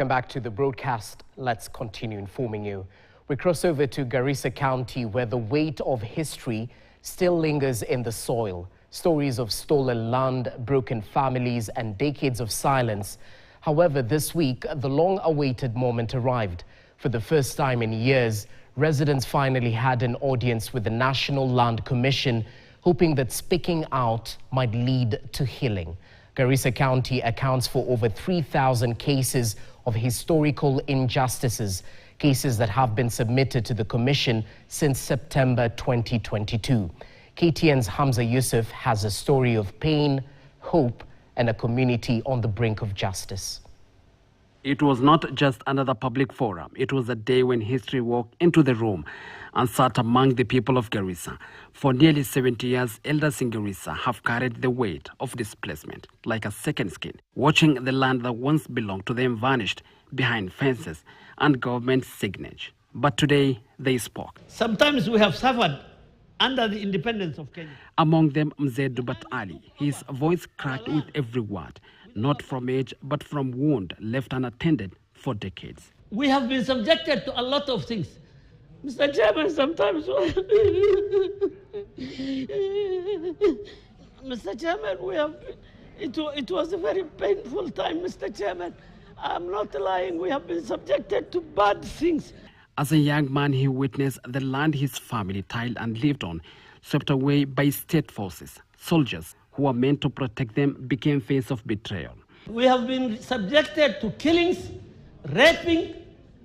Welcome back to the broadcast. Let's continue informing you. We cross over to Garissa County, where the weight of history still lingers in the soil. Stories of stolen land, broken families, and decades of silence. However, this week, the long-awaited moment arrived. For the first time in years, residents finally had an audience with the National Land Commission, hoping that speaking out might lead to healing. Garissa County accounts for over 3,000 cases of historical injustices, cases that have been submitted to the Commission since September 2022. KTN's Hamza Yusuf has a story of pain, hope, and a community on the brink of justice. It was not just another public forum. It was a day when history walked into the room and sat among the people of Garissa. For nearly 70 years, elders in Garissa have carried the weight of displacement like a second skin, watching the land that once belonged to them vanished behind fences and government signage. But today, they spoke. Sometimes we have suffered under the independence of Kenya. Among them, Mzee Dubat Ali. His voice cracked with every word, not from age, but from wound left unattended for decades. We have been subjected to a lot of things. Mr. Chairman, sometimes... Mr. Chairman, it was a very painful time, Mr. Chairman. I'm not lying. We have been subjected to bad things. As a young man, he witnessed the land his family tiled and lived on swept away by state forces. Soldiers who were meant to protect them became face of betrayal. We have been subjected to killings, raping,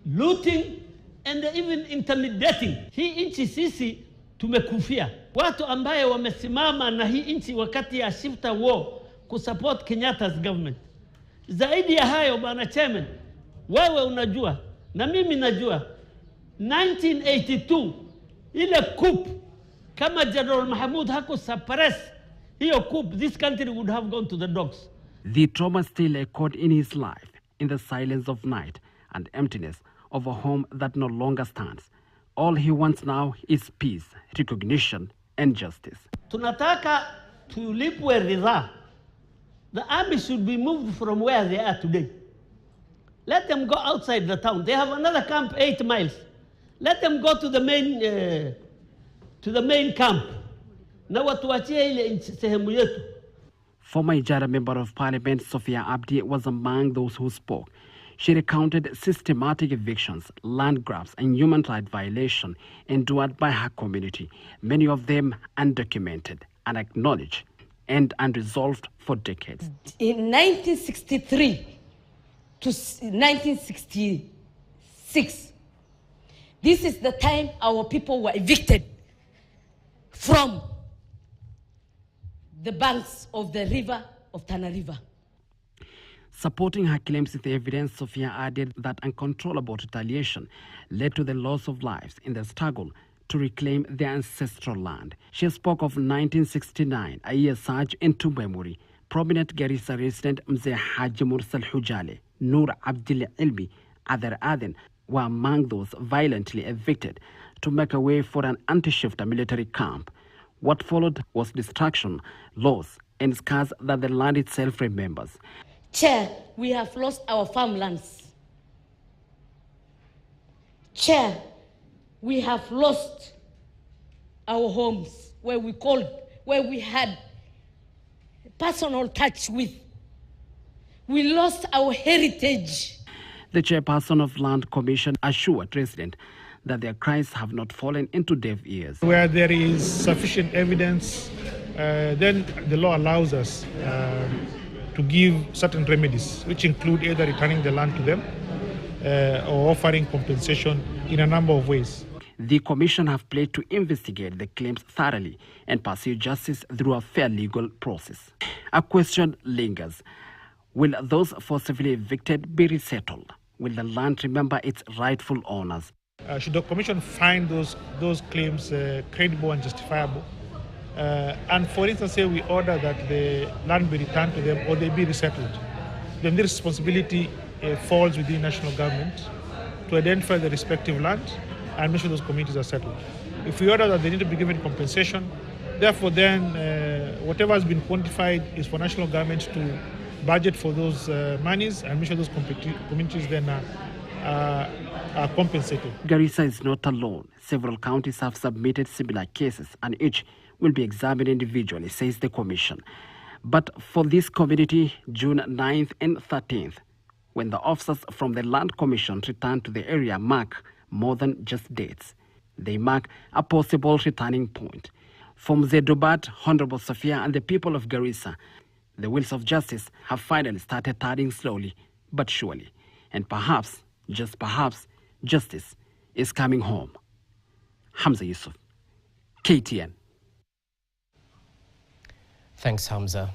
looting, and even intimidating. Hii nchi sisi tumekufia. Watu ambaye wamesimama na hii nchi wakati ya shifta war kusupport Kenyatta's government. Zaidi ya hayo, Bwana Chairman, wewe unajua na mimi najua 1982 ile coup kama General Mahmoud hakusuppress hiyo coup, this country would have gone to the dogs. The trauma still echoed in his life, in the silence of night and emptiness of a home that no longer stands. All he wants now is peace, recognition, and justice. Tunataka tulipwe ridhaa. The army should be moved from where they are today. Let them go outside the town. They have another camp 8 miles. Let them go to the main camp. Na watuachie ile sehemu yetu. Former Ijara Member of Parliament Sophia Abdi was among those who spoke. She recounted systematic evictions, land grabs, and human rights violations endured by her community, many of them undocumented, unacknowledged, and unresolved for decades. In 1963 to 1966, this is the time our people were evicted from the banks of the river of Tana River. Supporting her claims with evidence, Sophia added that uncontrollable retaliation led to the loss of lives in the struggle to reclaim their ancestral land. She spoke of 1969, a year surge into memory. Prominent Garissa resident Mzee Haji Mursal Hujale, Nur Abdil Ilmi, Adar Aden were among those violently evicted to make a way for an anti-shifter military camp. What followed was destruction, loss, and scars that the land itself remembers. Chair, we have lost our farmlands. Chair, we have lost our homes where we had personal touch with. We lost our heritage. The chairperson of Land Commission assured residents that their cries have not fallen into deaf ears. Where there is sufficient evidence, then the law allows us to give certain remedies, which include either returning the land to them or offering compensation in a number of ways. The Commission have pledged to investigate the claims thoroughly and pursue justice through a fair legal process. A question lingers. Will those forcibly evicted be resettled? Will the land remember its rightful owners? Should the Commission find those claims credible and justifiable? And for instance, say we order that the land be returned to them or they be resettled, then the responsibility falls within national government to identify the respective land and make sure those communities are settled. If we order that they need to be given compensation, therefore then whatever has been quantified is for national government to budget for those monies and make sure those communities then are compensated. Garissa is not alone. Several counties have submitted similar cases and each will be examined individually, says the commission. But for this community, June 9th and 13th, when the officers from the Land Commission return to the area, mark more than just dates. They mark a possible returning point. From Zedobat, Honorable Sophia and the people of Garissa, the wheels of justice have finally started turning slowly but surely. And perhaps, just perhaps, justice is coming home. Hamza Yusuf, KTN. Thanks, Hamza.